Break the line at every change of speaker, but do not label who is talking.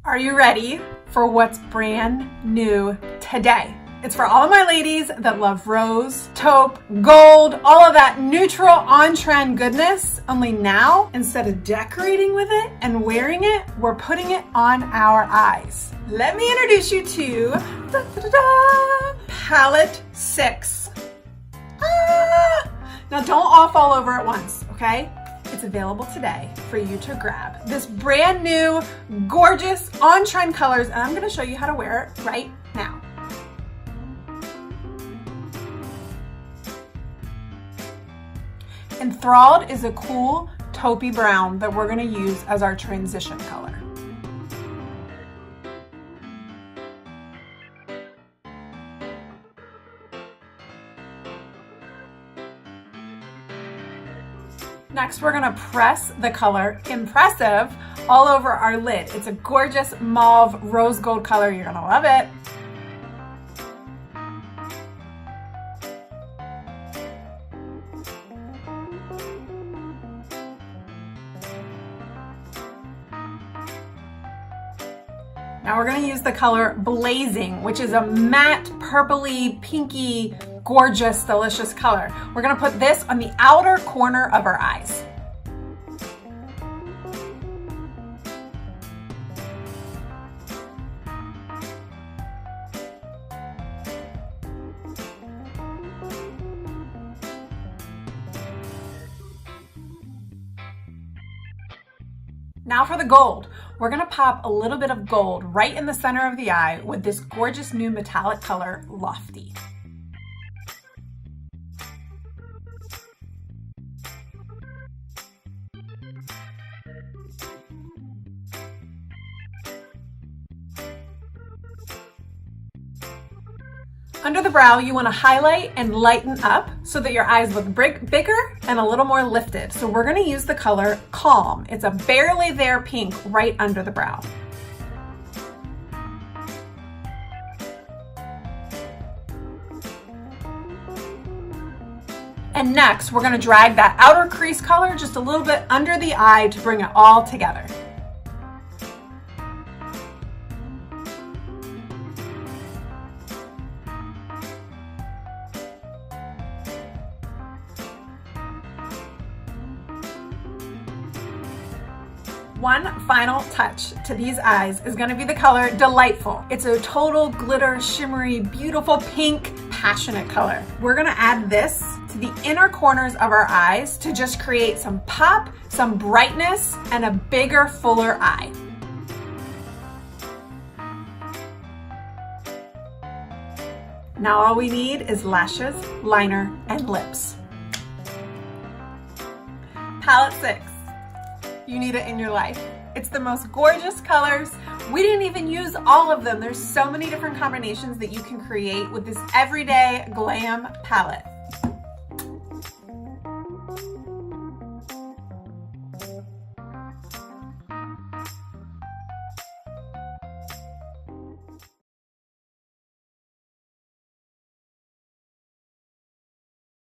Are you ready for what's brand new today? It's for all of my ladies that love rose, taupe, gold, all of that neutral on-trend goodness. Only now, instead of decorating with it and wearing it, we're putting it on our eyes. Let me introduce you to Palette 6. Now don't all fall over at once, okay? It's available today for you to grab. This brand new, gorgeous, on-trend colors, and I'm gonna show you how to wear it right now. Enthralled is a cool taupey brown that we're gonna use as our transition color. Next, we're gonna press the color Impressive all over our lid. It's a gorgeous mauve rose gold color. You're gonna love it. Now we're gonna use the color Blazing, which is a matte, purpley, pinky, gorgeous, delicious color. We're gonna put this on the outer corner of our eyes. Now for the gold. We're gonna pop a little bit of gold right in the center of the eye with this gorgeous new metallic color, Lofty. Under the brow, you want to highlight and lighten up so that your eyes look bigger and a little more lifted. So we're going to use the color Calm. It's a barely there pink right under the brow. And next, we're going to drag that outer crease color just a little bit under the eye to bring it all together. One final touch to these eyes is going to be the color Delightful. It's a total glitter, shimmery, beautiful pink, passionate color. We're going to add this to the inner corners of our eyes to just create some pop, some brightness, and a bigger, fuller eye. Now all we need is lashes, liner, and lips. Palette 6. You need it in your life. It's the most gorgeous colors. We didn't even use all of them. There's so many different combinations that you can create with this everyday glam palette.